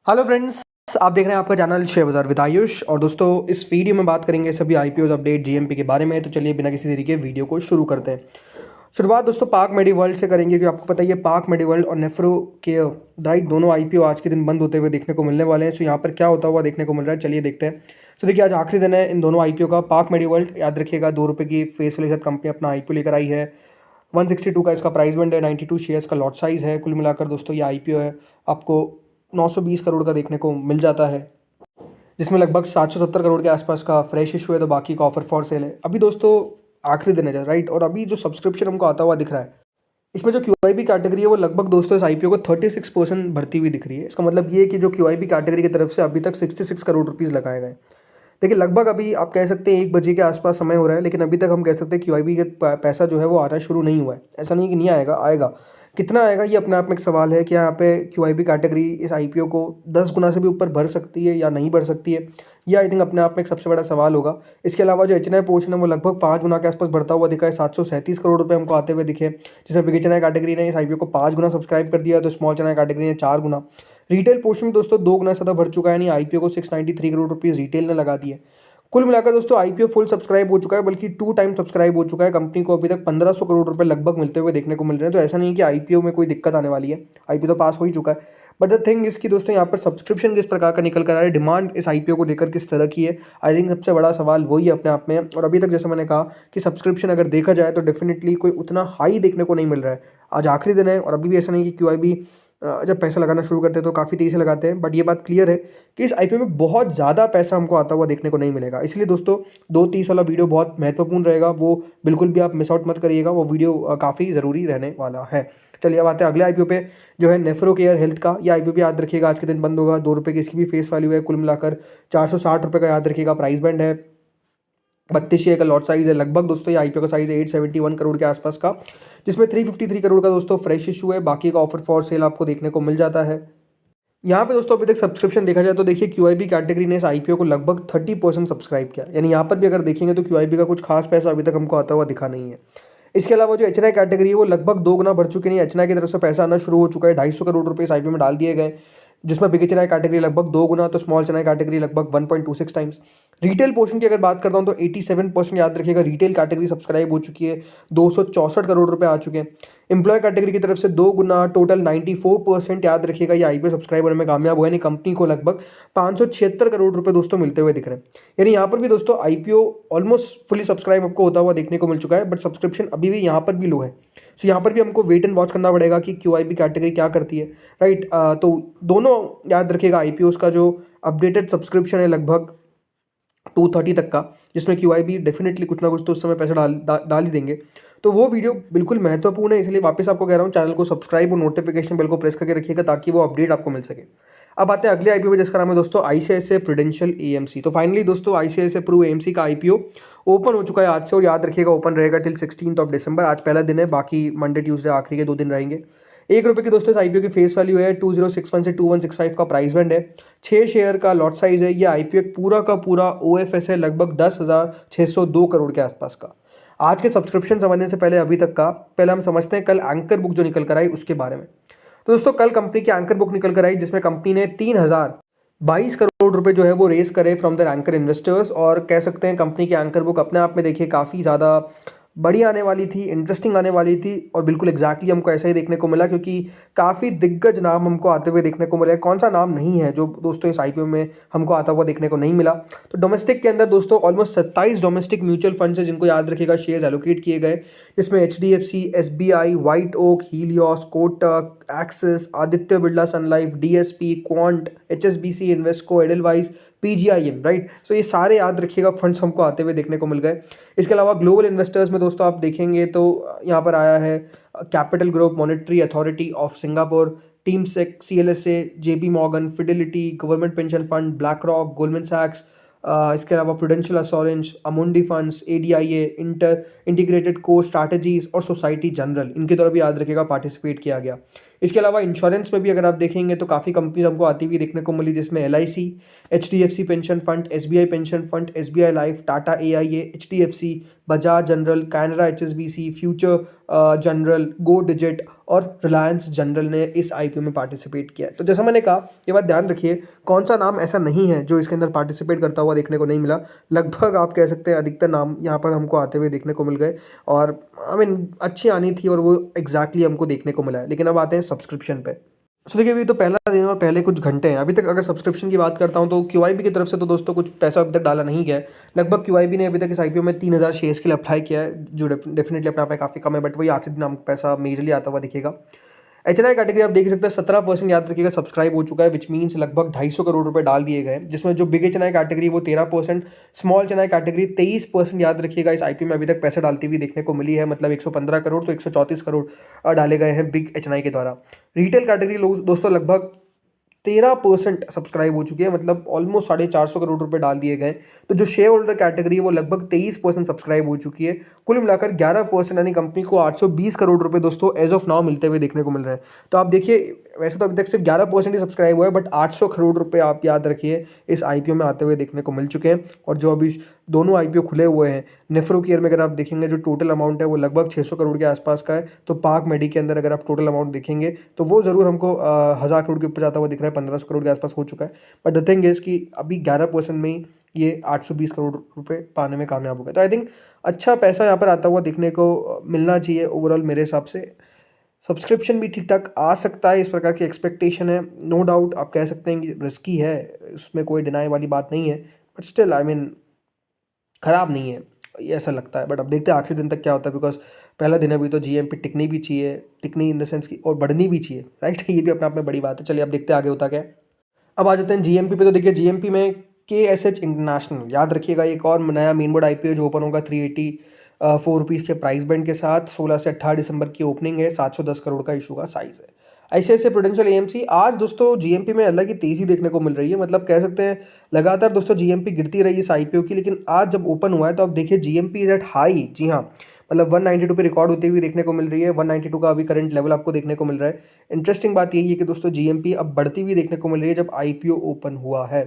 Hello friends, आप देख रहे हैं आपका चैनल शेयर बाज़ार विद आयुष। और दोस्तों, इस वीडियो में बात करेंगे सभी आईपीओ अपडेट जीएमपी के बारे में। तो चलिए बिना किसी देरी के वीडियो को शुरू करते हैं। शुरुआत दोस्तों पाक मेडीवर्ल्ड से करेंगे, क्योंकि आपको पता ही है पाक मेडीवर्ल्ड और नेफ्रो के राइट दोनों आईपीओ आज के दिन बंद होते हुए देखने को मिलने वाले हैं। सो यहाँ पर क्या होता हुआ देखने को मिल रहा है, चलिए देखते हैं। तो देखिए, आज आखिरी दिन है इन दोनों आईपीओ का। पाक मेडीवर्ल्ड याद रखिएगा ₹2 की फेस वैल्यू के साथ कंपनी अपना आईपीओ लेकर आई है। 162 का इसका प्राइस बैंड है, 92 शेयर्स का लॉट साइज़ है। कुल मिलाकर दोस्तों ये आईपीओ है आपको 920 करोड़ का देखने को मिल जाता है, जिसमें लगभग 770 करोड़ के आसपास का फ्रेश इशू है, तो बाकी का ऑफर फॉर सेल है। अभी दोस्तों आखिरी दिन है राइट, और अभी जो सब्सक्रिप्शन हमको आता हुआ दिख रहा है, इसमें जो क्यूआईबी कैटेगरी है वो लगभग दोस्तों इस आईपीओ को 36% भरती हुई दिख रही है। इसका मतलब ये है कि जो क्यूआईबी कैटेगरी की तरफ से अभी तक 66 करोड़ रुपीज़ लगाए गए। देखिए, लगभग अभी आप कह सकते हैं 1 बजे के आसपास समय हो रहा है, लेकिन अभी तक हम कह सकते हैं क्यूआईबी का पैसा जो है वो आना शुरू नहीं हुआ है। ऐसा नहीं कि नहीं आएगा, आएगा। कितना आएगा ये अपने आप में एक सवाल है कि यहाँ पे क्यूआईबी कैटेगरी इस आईपीओ को 10 गुना से भी ऊपर भर सकती है या नहीं भर सकती है, ये आई थिंक अपने आप में एक सबसे बड़ा सवाल होगा। इसके अलावा जो एच पोर्शन है वो लगभग 5 गुना के आसपास बढ़ता हुआ दिखा है। 737 करोड़ रुपये हमको आते हुए दिखे, जिसमें बिग एच कैटेगरी ने इस आईपीओ को 5 गुना सब्सक्राइब कर दिया, तो स्मॉल चैनल कैटेगरी ने 4 गुना। रिटेल पोर्शन में दोस्तों 2 गुना ज़्यादा बढ़ चुका है, यानी आईपीओ को 693 करोड़ रुपीज़ रिटेल ने लगा दिए। कुल मिलाकर दोस्तों आईपीओ फुल सब्सक्राइब हो चुका है, बल्कि 2 टाइम सब्सक्राइब हो चुका है। कंपनी को अभी तक 1500 करोड़ रुपए लगभग मिलते हुए देखने को मिल रहे हैं। तो ऐसा नहीं कि आईपीओ में कोई दिक्कत आने वाली है, आईपीओ तो पास हो ही चुका है। बट द थिंग इसकी दोस्तों यहाँ पर सब्सक्रिप्शन किस प्रकार का निकल कर आ रहा है, डिमांड इस आईपीओ को लेकर किस तरह की है, आई थिंक सबसे बड़ा सवाल वही है अपने आप में। और अभी तक जैसे मैंने कहा कि सब्सक्रिप्शन अगर देखा जाए तो डेफिनेटली कोई उतना हाई देखने को नहीं मिल रहा है। आज आखिरी दिन है और अभी भी ऐसा नहीं कि क्यूआईबी जब पैसा लगाना शुरू करते हैं तो काफ़ी तेज़ी से लगाते हैं। बट ये बात क्लियर है कि इस आईपीओ में बहुत ज़्यादा पैसा हमको आता हुआ देखने को नहीं मिलेगा। इसलिए दोस्तों 2-30 वाला वीडियो बहुत महत्वपूर्ण रहेगा, वो बिल्कुल भी आप मिस आउट मत करिएगा। वो वीडियो काफ़ी ज़रूरी रहने वाला है। चलिए अब आते हैं अगले आईपीओ पे, जो है नेफ्रो केयर हेल्थ का। ये आईपीओ भी याद रखिएगा आज के दिन बंद होगा। ₹2 की इसकी भी फेस वैल्यू है। कुल मिलाकर ₹460 का याद रखिएगा प्राइस बैंड है। 32 शेयर का लॉट साइज़ है। लगभग दोस्तों ये आईपीओ का साइज़ है 871 करोड़ के आसपास का, जिसमें 353 करोड़ का दोस्तों फ्रेश इशू है। बाकी का ऑफर फॉर सेल आपको देखने को मिल जाता है। यहाँ पे दोस्तों अभी तक सब्सक्रिप्शन देखा जाए तो देखिए क्यूआईबी कैटेगरी ने इस आईपीओ को लगभग 30% सब्सक्राइब किया, यानी यहाँ पर भी अगर देखेंगे तो क्यूआईबी का कुछ खास पैसा अभी तक हमको आता हुआ दिखा नहीं है। इसके अलावा जो एचएनआई कैटेगरी है वो लगभग 2 गुना बढ़ चुकी है। एचएनआई की तरफ से पैसा आना शुरू हो चुका है। 250 करोड़ रुपए इस आईपीओ में डाल दिए गए, जिसमें बिग एचएनआई कैटेगरी लगभग 2 गुना, तो स्मॉल एचएनआई कैटेगरी लगभग 1.26 टाइम्स। रिटेल पोर्शन की अगर बात करता हूँ तो 87% याद रखिएगा रिटेल कैटेगरी सब्सक्राइब हो चुकी है। 264 करोड़ रुपए आ चुके हैं। एम्प्लॉय कैटेगरी की तरफ से 2 गुना, टोटल 94% याद रखिएगा ये आईपीओ सब्सक्राइब होने में कामयाब हुआ है। यानी कंपनी को लगभग 576 करोड़ रुपए दोस्तों मिलते हुए दिख रहे हैं। यानी यहाँ पर भी दोस्तों आईपीओ ऑलमोस्ट फुली सब्सक्राइब आपको होता हुआ देखने को मिल चुका है, बट सब्सक्रिप्शन अभी भी यहाँ पर भी लो है। सो यहाँ पर भी हमको वेट एंड वॉच करना पड़ेगा कि क्यूआईबी कैटेगरी क्या करती है, राइट। तो दोनों याद रखिएगा आईपीओ का जो अपडेटेड सब्सक्रिप्शन है लगभग 230 तक का, जिसमें क्यूआईबी डेफिनेटली कुछ ना कुछ तो उस समय पैसा डाल ही देंगे। तो वो वीडियो बिल्कुल महत्वपूर्ण है, इसलिए वापस आपको कह रहा हूँ चैनल को सब्सक्राइब और नोटिफिकेशन बेल को प्रेस करके रखिएगा ताकि वो अपडेट आपको मिल सके। अब आते हैं अगले आईपीओ पे, जिसका नाम है दोस्तों आईसीआईसीआई प्रूडेंशियल एएमसी। तो फाइनली दोस्तों आईसीआईसीआई प्रू एएमसी का आईपीओ ओपन हो चुका है आज से, और याद रखिएगा ओपन रहेगा टिल 16 दिसंबर। आज पहला दिन है, बाकी मंडे ट्यूसडे आखिरी के 2 दिन रहेंगे। ₹1 की दोस्तों इस आईपीओ की फेस वैल्यू है। 2061 से 2165 का प्राइस बैंड है। 6 शेयर का लॉट साइज है। ये आईपीओ पूरा का पूरा ओएफएस है लगभग 10,602 करोड़ के आसपास का। आज के सब्सक्रिप्शन समझने से पहले अभी तक का पहले हम समझते हैं कल एंकर बुक जो निकल कर आई उसके बारे में। तो दोस्तों कल कंपनी की एंकर बुक निकल कर आई, जिसमें कंपनी ने 3022 करोड़ रुपए जो है वो रेस करे फ्रॉम द एंकर इन्वेस्टर्स। और कह सकते हैं कंपनी की एंकर बुक अपने आप में देखिए काफ़ी ज़्यादा बड़ी आने वाली थी, इंटरेस्टिंग आने वाली थी, और बिल्कुल एग्जैक्टली हमको ऐसा ही देखने को मिला, क्योंकि काफ़ी दिग्गज नाम हमको आते हुए देखने को मिले। कौन सा नाम नहीं है जो दोस्तों इस आईपीओ में हमको आता हुआ देखने को नहीं मिला। तो डोमेस्टिक के अंदर दोस्तों ऑलमोस्ट 27 डोमेस्टिक म्यूचुअल फंड्स है जिनको याद रखिएगा शेयर्स एलोकेट किए गए, जिसमें HDFC, SBI, White Oak, Helios, Kotak, Axis, Aditya Birla Sun Life, DSP, Quant, HSBC, Invesco, Edelweiss, PGIM, right. So ये सारे याद रखिएगा फंड्स हमको आते हुए देखने को मिल गए। इसके अलावा ग्लोबल इन्वेस्टर्स में दोस्तों आप देखेंगे तो यहाँ पर आया है Capital Group, Monetary Authority of Singapore, Temasek, CLSA, JP Morgan, Fidelity, Government Pension Fund, BlackRock, Goldman सैक्स, इसके अलावा Prudential Assurance, Amundi Funds, ADIA, Integrated Core Strategies और सोसाइटी जनरल, इनके द्वारा भी याद रखिएगा पार्टिसिपेट किया गया। इसके अलावा इंश्योरेंस में भी अगर आप देखेंगे तो काफ़ी कंपनीज हमको आती हुई देखने को मिली, जिसमें LIC, HDFC pension fund, SBI pension fund, SBI life, Tata AIA, HDFC, Bajaj general, Canara HSBC, future general, go digit और रिलायंस जनरल ने इस IPO में पार्टिसिपेट किया है। तो जैसा मैंने कहा, ये बात ध्यान रखिए, कौन सा नाम ऐसा नहीं है जो इसके अंदर पार्टिसिपेट करता हुआ देखने को नहीं मिला। लगभग आप कह सकते हैं अधिकतर नाम यहाँ पर हमको आते हुए देखने को मिल गए और आई मीन अच्छी आनी थी और वो एग्जैक्टली हमको देखने को मिला है। लेकिन अब आते हैं सब्सक्रिप्शन पे। सो देखिए, अभी तो पहला दिन और पहले कुछ घंटे हैं अभी तक। अगर सब्सक्रिप्शन की बात करता हूँ तो QIB की तरफ से तो दोस्तों कुछ पैसा अभी तक डाला नहीं गया है। लगभग QIB ने अभी तक इस IPO में 3000 शेयर्स के लिए अप्लाई किया है, जो डेफिनेटली अपने आप में काफ़ी कम है, बट वही आखिरी दिन हमको पैसा मेजरली आता हुआ दिखेगा। HNI कैटेगरी आप देख सकते हैं 17% याद रखिएगा सब्सक्राइब हो चुका है, विच मीन्स लगभग 250 करोड़ रुपए डाल दिए गए, जिसमें जो बिग HNI कैटेगरी वो 13%, स्मॉल HNI कैटेगरी 23% याद रखिएगा इस IPO में अभी तक पैसे डालती हुई देखने को मिली है। मतलब 115 करोड़ तो 134 करोड़ डाले गए हैं बिग HNI के द्वारा। रिटेल कैटेगरी लोग दोस्तों लगभग 13% सब्सक्राइब हो चुकी है, मतलब ऑलमोस्ट 450 करोड़ रुपए डाल दिए गए। तो जो शेयर होल्डर कैटेगरी है वो लगभग 23% सब्सक्राइब हो चुकी है। कुल मिलाकर 11% यानी कंपनी को 820 करोड़ रुपए दोस्तों एज ऑफ नाउ मिलते हुए देखने को मिल रहे हैं। तो आप देखिए, वैसे तो अभी तक सिर्फ 11% ही सब्सक्राइब हुआ है, बट 800 करोड़ रुपए आप याद रखिए इस IPO में आते हुए देखने को मिल चुके हैं। और जो अभी दोनों IPO खुले हुए हैं, नेफ्रो केयर में अगर आप देखेंगे जो टोटल अमाउंट है वो लगभग 600 करोड़ के आसपास का है। तो पार्क मेडी के अंदर अगर आप टोटल अमाउंट देखेंगे तो वो ज़रूर हमको 1000 करोड़ के ऊपर जाता हुआ दिख रहा है, 1500 करोड़ के आसपास हो चुका है। बट द थिंग इज़ कि अभी 11% में ही ये 820 करोड़ रुपए पाने में कामयाब हो गए। तो आई थिंक अच्छा पैसा यहाँ पर आता हुआ दिखने को मिलना चाहिए ओवरऑल मेरे हिसाब से। सब्सक्रिप्शन भी ठीक ठाक आ सकता है, इस प्रकार की एक्सपेक्टेशन है। नो डाउट आप कह सकते हैं कि रिस्की है, उसमें कोई डिनाई वाली बात नहीं है, बट स्टिल आई मीन ख़राब नहीं है, ये ऐसा लगता है। बट अब देखते हैं आखिरी दिन तक क्या होता है, बिकॉज पहला दिन है अभी, तो GMP टिकनी भी चाहिए, टिकनी इन द सेंस की और बढ़नी भी चाहिए, राइट। ये भी अपने आप में बड़ी बात है। चलिए अब देखते हैं आगे होता क्या है। अब आ जाते हैं GMP पे। तो देखिए GMP में KSH इंटरनेशनल याद रखिएगा, एक और नया मेन बोर्ड IPO जो ओपन होगा 384 रुपीज़ के प्राइस बैंड के साथ। 16 से 18 दिसंबर की ओपनिंग है, 710 करोड़ का इशू का साइज़ है। ICICI प्रूडेंशियल AMC आज दोस्तों GMP में अलग ही तेज़ी देखने को मिल रही है। मतलब कह सकते हैं लगातार दोस्तों GMP गिरती रही इस IPO की, लेकिन आज जब ओपन हुआ है तो अब देखिए GMP इज एट हाई। जी हाँ, मतलब 192 पे रिकॉर्ड होती हुई देखने को मिल रही है। 192 का अभी करंट लेवल आपको देखने को मिल रहा है। इंटरेस्टिंग बात यही है कि दोस्तों GMP अब बढ़ती हुई देखने को मिल रही है जब IPO ओपन हुआ है।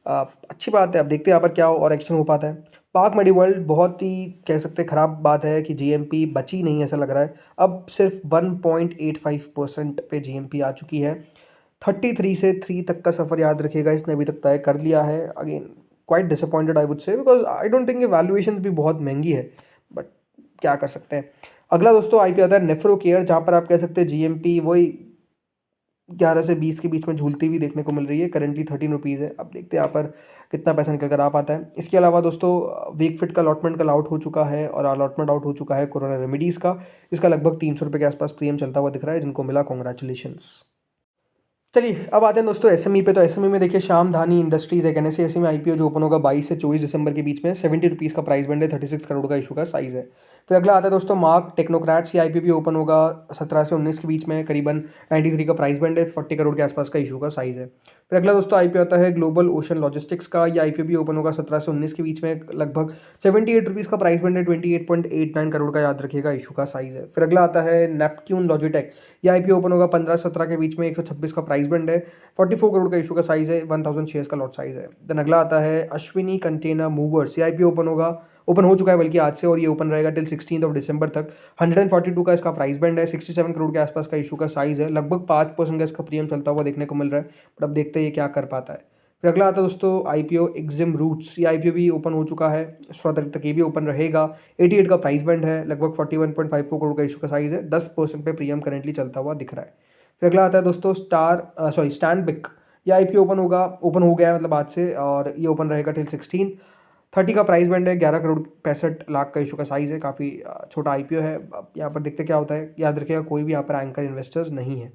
अच्छी बात है। अब देखते हैं यहाँ पर क्या और एक्शन हो पाता है। पार्क मेडीवर्ल्ड बहुत ही कह सकते हैं ख़राब बात है कि GMP बची नहीं, ऐसा लग रहा है। अब सिर्फ 1.85% पे GMP आ चुकी है। 33 से 3 तक का सफ़र याद रखिएगा इसने अभी तक तय कर लिया है। Again quite disappointed I would say, because I don't think ये वैल्यूएशन भी बहुत महंगी है, बट क्या कर सकते हैं। अगला दोस्तों IPO आता है नेफ्रो केयर, जहाँ पर आप कह सकते हैं GMP वही 11 से 20 के बीच में झूलती हुई देखने को मिल रही है। करंटली 13 रुपीज़ है। अब देखते हैं यहाँ पर कितना पैसा निकल कर आ पाता है। इसके अलावा दोस्तों वीकफिट का अलॉटमेंट कल आउट हो चुका है और अलॉटमेंट आउट हो चुका है कोरोना रेमेडीज़ का। इसका लगभग 300 रुपये के आसपास प्रीमियम चलता हुआ दिख रहा है, जिनको मिला कॉन्ग्रेचुलेशंस। चलिए अब आते हैं दोस्तों SME पे। तो SME में देखिए श्याम धानी इंडस्ट्रीज़ एक NSE SME IPO जो ओपन होगा 22 से 24 दिसंबर के बीच में। 70 रुपीज़ का प्राइस बैंड है, 36 करोड़ का इशू का साइज़ है। फिर अगला आता है दोस्तों मार्क टेक्नोक्रेट्स। ये IPO भी ओपन होगा 17 से 19 के बीच में, करीबन 93 का प्राइस बैंड है, 40 करोड़ के आसपास का इशू का साइज़ है। फिर अगला दोस्तों IPO आता है ग्लोबल ओशन लॉजिस्टिक्स का। ये IPO भी ओपन होगा 17 से 19 के बीच में, लगभग 78 रुपीज़ का प्राइस बैंड है, 28.89 करोड़ का याद रखिएगा इशू का साइज़ है। फिर अगला आता है नेपट्यून लॉजिटेक। ये IPO ओपन होगा 15-17 के बीच में, 126 का प्राइस बैंड है, 44 करोड़ का इशू का साइज़ है, 1000 शेयर्स का लॉट साइज़ है। देन अगला आता है अश्विनी कंटेनर मूवर्स। ये IPO ओपन हो चुका है बल्कि आज से, और ये ओपन रहेगा टिल 16 दिसंबर तक। 142 का इसका प्राइस बैंड है, 67 करोड़ के आसपास का इशू का साइज़ है, लगभग 5% का इसका प्रीमियम चलता हुआ देखने को मिल रहा है। बट अब देखते हैं ये क्या कर पाता है। फिर अगला आता है दोस्तों IPO एक्जिम रूट्स। ये IPO भी ओपन हो चुका है, 16 तारीख तक ये भी ओपन रहेगा। 88 का प्राइस बैंड है, लगभग 41.54 करोड़ का इशू का साइज़ है, 10% पे प्रीमियम करेंटली चलता हुआ दिख रहा है। फिर अगला आता है दोस्तों स्टैंडबिक। ये IPO ओपन हो गया है मतलब आज से, और ये ओपन रहेगा टिल 16। 30 का प्राइस बैंड है, 11 करोड़ 65 लाख का इशू का साइज़ है, काफ़ी छोटा IPO है। अब यहाँ पर देखते क्या होता है। याद रखिएगा कोई भी यहाँ पर एंकर इन्वेस्टर्स नहीं है।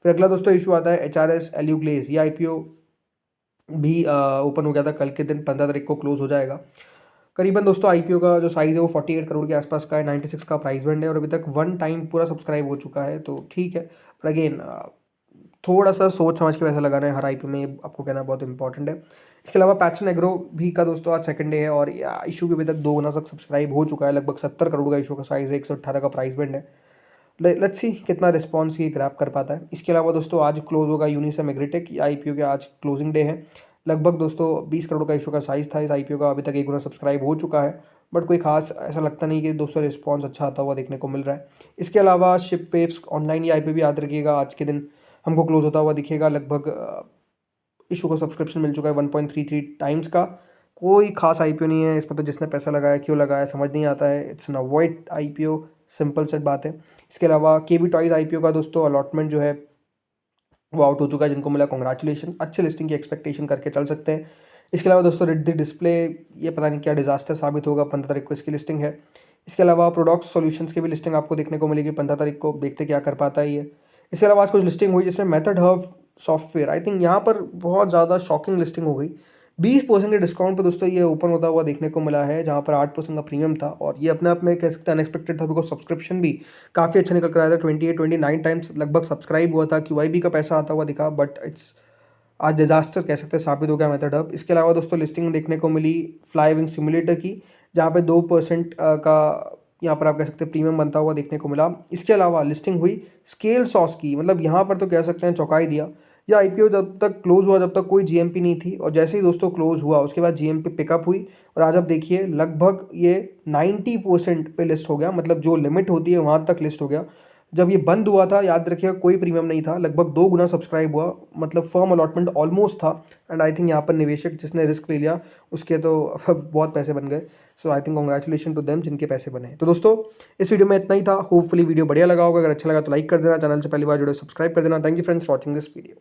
फिर अगला दोस्तों इशू आता है HRS एल्यूग्लेस। ये IPO भी ओपन हो गया था कल के दिन, 15 तारीख को क्लोज हो जाएगा। करीबन दोस्तों IPO का जो साइज़ है वो 48 करोड़ के आसपास का है, 96 का प्राइस बैंड है, और अभी तक 1 टाइम पूरा सब्सक्राइब हो चुका है, तो ठीक है। पर अगेन थोड़ा सा सोच समझ के पैसा लगाना है हर IPO में, आपको कहना बहुत इंपॉर्टेंट है। इसके अलावा पैटर्न एग्रो भी का दोस्तों आज सेकंड डे है, और इशू भी अभी तक 2 गुना तक सब्सक्राइब हो चुका है, लगभग 70 करोड़ का इशू का साइज़ है, 118 का प्राइस बैंड है, लेट्स सी कितना रिस्पॉन्स ये ग्रैब कर पाता है। इसके अलावा दोस्तों आज क्लोज होगा यूनिसम एग्रीटेक, ये आईपीओ के आज क्लोजिंग डे है। लगभग दोस्तों 20 करोड़ का इशू का साइज़ था इस आईपीओ का, अभी तक 1 गुना सब्सक्राइब हो चुका है, बट कोई खास ऐसा लगता नहीं कि दोस्तों रिस्पॉन्स अच्छा आता हुआ देखने को मिल रहा है। इसके अलावा शिप वेव्स ऑनलाइन ये आईपीओ भी याद रखिएगा, आज के दिन हमको क्लोज होता हुआ दिखेगा। लगभग इशू को सब्सक्रिप्शन मिल चुका है 1.33 टाइम्स का। कोई खास आईपीओ नहीं है इसमें, तो जिसने पैसा लगाया क्यों लगाया समझ नहीं आता है। It's an avoid IPO, simple set बात है। इसके अलावा केवी टॉयज आईपीओ का दोस्तों अलॉटमेंट जो है वो आउट हो चुका है, जिनको मिला कॉन्ग्रेचुलेशन, अच्छे लिस्टिंग की एक्सपेक्टेशन करके चल सकते हैं। इसके अलावा दोस्तों रिद्धि डिस्प्ले, ये पता नहीं क्या डिजास्टर साबित होगा, 15 तारीख को इसकी लिस्टिंग है। इसके अलावा प्रोडक्ट्स सॉल्यूशंस की भी लिस्टिंग आपको देखने को मिलेगी 15 तारीख को, देखते क्या कर पाता है ये। इसके अलावा आज कुछ लिस्टिंग हुई जिसमें method hub software, I think यहाँ पर बहुत ज़्यादा शॉकिंग लिस्टिंग हो गई। 20% के डिस्काउंट पर दोस्तों ये ओपन होता हुआ देखने को मिला है, जहाँ पर 8% का प्रीमियम था, और ये अपने आप में कह सकते हैं अनएक्सपेक्टेड था, बिकॉज सब्सक्रिप्शन भी काफ़ी अच्छा निकल कर आया था। 28-29 टाइम्स लगभग सब्सक्राइब हुआ था, QIB का पैसा आता हुआ दिखा, बट इट्स आज डिजास्टर कह सकते हैं साबित हो गया मेथड हब। इसके अलावा दोस्तों लिस्टिंग देखने को मिली फ्लाई विंग सिमुलेटर की, जहाँ पे 2% का यहाँ पर आप कह सकते हैं प्रीमियम बनता हुआ देखने को मिला। इसके अलावा लिस्टिंग हुई स्केल सॉस की, मतलब यहाँ पर तो कह सकते हैं चौंका ही दिया। यह आईपीओ जब तक क्लोज हुआ जब तक कोई जीएमपी नहीं थी, और जैसे ही दोस्तों क्लोज हुआ उसके बाद जीएमपी पिकअप हुई, और आज आप देखिए लगभग ये 90% पे लिस्ट हो गया, मतलब जो लिमिट होती है वहाँ तक लिस्ट हो गया। जब ये बंद हुआ था याद रखिएगा कोई प्रीमियम नहीं था, लगभग 2 गुना सब्सक्राइब हुआ, मतलब फर्म अलॉटमेंट ऑलमोस्ट था। एंड आई थिंक यहाँ पर निवेशक जिसने रिस्क ले लिया उसके तो बहुत पैसे बन गए। So I think congratulation to them जिनके पैसे बने। तो दोस्तों इस वीडियो में इतना ही था, होपफुली वीडियो बढ़िया लगा होगा। अगर अच्छा लगा तो लाइक कर देना, चैनल से पहली बार जुड़े सब्सक्राइब कर देना। Thank you friends watching this video.